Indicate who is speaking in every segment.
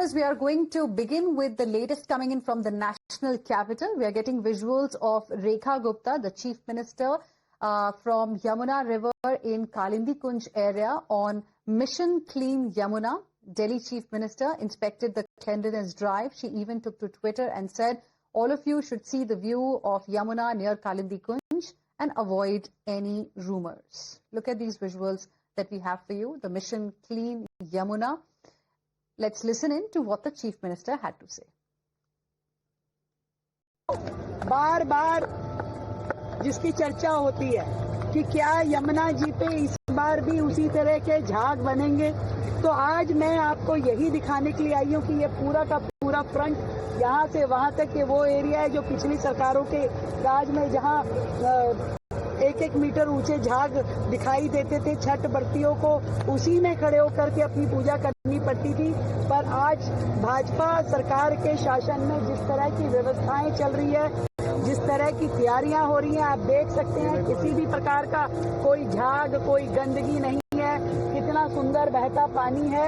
Speaker 1: As we are going to begin with the latest coming in from the national capital. We are getting visuals of Rekha Gupta, the Chief Minister from Yamuna River in Kalindi Kunj area on Mission Clean Yamuna. Delhi Chief Minister inspected the cleanliness drive. She even took to Twitter and said, all of you should see the view of Yamuna near Kalindi Kunj and avoid any rumors. Look at these visuals that we have for you, the Mission Clean Yamuna. Let's listen in to what the Chief Minister had to say.
Speaker 2: बार बार जिसकी चर्चा होती है कि क्या यमुना जी पे इस बार भी उसी तरह के झाग बनेंगे, तो आज मैं आपको यही दिखाने के लिए आई हूँ कि ये पूरा का पूरा फ्रंट यहाँ से वहाँ तक के वो एरिया है जो पिछली सरकारों के राज में जहाँ 1-1 मीटर ऊंचे झाग दिखाई देते थे, छठ बर्तियों को उसी में खड़े होकर के अपनी पूजा करनी पड़ती थी। पर आज भाजपा सरकार के शासन में जिस तरह की व्यवस्थाएं चल रही है, जिस तरह की तैयारियां हो रही हैं, आप देख सकते हैं किसी भी प्रकार का कोई झाग, कोई गंदगी नहीं है, कितना सुंदर बहता पानी है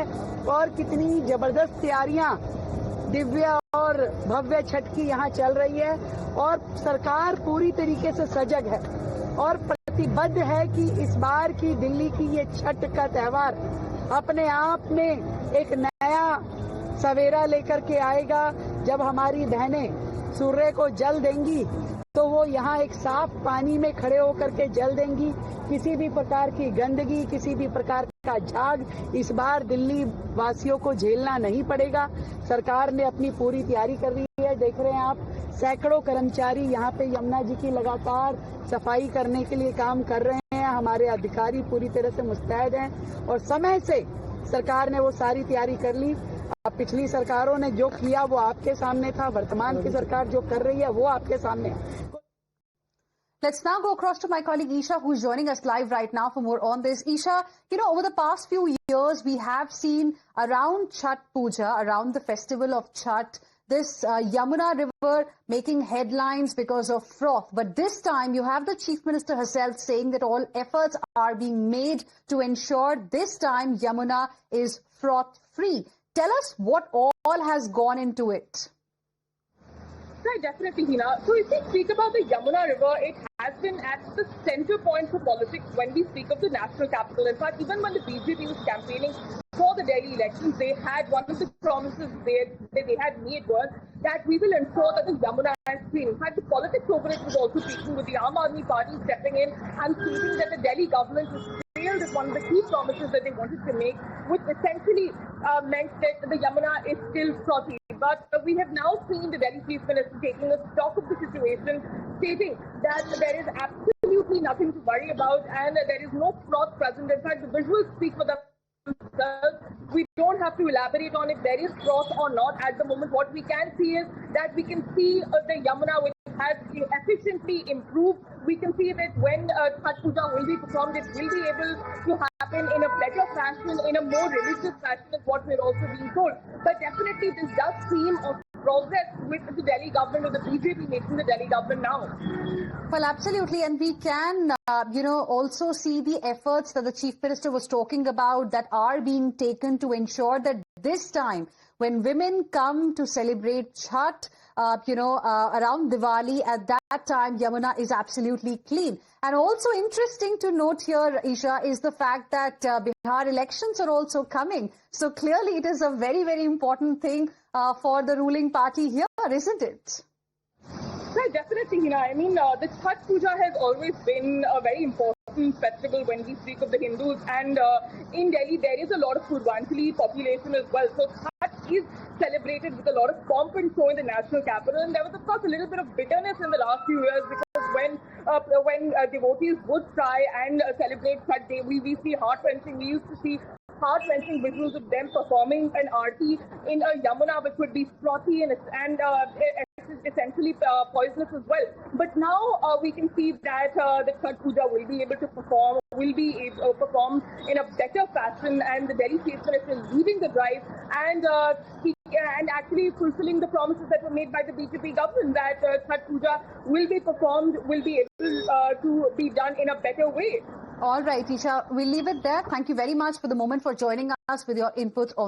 Speaker 2: और कितनी जबरदस्त तैयारियां दिव्य और भव्य छठ की यहाँ चल रही है। और सरकार पूरी तरीके से सजग है और प्रतिबद्ध है कि इस बार की दिल्ली की ये छठ का त्योहार अपने आप में एक नया सवेरा लेकर के आएगा। जब हमारी बहनें सूर्य को जल देंगी तो वो यहाँ एक साफ पानी में खड़े होकर के जल देंगी। किसी भी प्रकार की गंदगी, किसी भी प्रकार का झाग इस बार दिल्ली वासियों को झेलना नहीं पड़ेगा। सरकार ने अपनी पूरी तैयारी कर रही है। देख रहे हैं आप, सैकड़ों कर्मचारी यहाँ पे यमुना जी की लगातार सफाई करने के लिए काम कर रहे हैं। हमारे अधिकारी पूरी तरह से मुस्तैद हैं और समय से सरकार ने वो सारी तैयारी कर ली। अब पिछली सरकारों ने जो किया वो आपके सामने था, वर्तमान की सरकार जो कर रही है वो आपके सामने है।
Speaker 1: Let's now go across to my colleague Isha, who's joining us live right now for more on this. Isha, over the past few years, we have seen around Chhat Puja, around the festival of Chhat, this Yamuna River making headlines because of froth. But this time, you have the Chief Minister herself saying that all efforts are being made to ensure this time Yamuna is froth-free. Tell us what all has gone into it.
Speaker 3: Right, definitely, Hina. So if we speak about the Yamuna River, it has been at the center point for politics when we speak of the national capital. In fact, even when the BJP was campaigning for the Delhi elections, they had one of the promises they had made was that we will ensure that the Yamuna is clean. In fact, the politics over it was also peaking, with the Aam Aadmi Party stepping in and stating that the Delhi government has failed as one of the key promises that they wanted to make, which essentially meant that the Yamuna is still frothy. But we have now seen the Delhi Chief Minister taking a stock of the situation, stating that there is absolutely nothing to worry about and there is no froth present. In fact, the visuals speak for themselves. We don't have to elaborate on if there is froth or not at the moment. What we can see is that we can see the Yamuna, which has efficiently improved. We can see that when Chhat Puja will be performed, it will be able to happen in a better fashion, in a more religious fashion, is what we're also being told. But definitely this does seem of progress with the Delhi government, with the BJP making the Delhi government now.
Speaker 1: Well, absolutely. And we can, also see the efforts that the Chief Minister was talking about that are being taken to ensure that this time, when women come to celebrate Chhat, around Diwali, at that time, Yamuna is absolutely clean. And also interesting to note here, Isha, is the fact that Bihar elections are also coming. So clearly it is a very, very important thing for the ruling party here, isn't it?
Speaker 3: Right, definitely, Hina. I mean, the Chhat Puja has always been a very important festival when we speak of the Hindus. And in Delhi, there is a lot of Purvanchali population as well. So Chhat is celebrated with a lot of pomp and show in the national capital. And there was, of course, a little bit of bitterness in the last few years because when devotees would try and celebrate Chhat Day, we see heart-wrenching. We used to see heart-wrenching visuals of them performing an aarti in a Yamuna, which would be frothy and essentially poisonous as well. But now we can see that the Chhat Puja will be able to perform, in a better fashion, and the Delhi Chief Minister is leading the drive and actually fulfilling the promises that were made by the BJP government that Chhat Puja will be performed, will be able to be done in a better way.
Speaker 1: All right, Isha, we'll leave it there. Thank you very much for the moment for joining us with your input on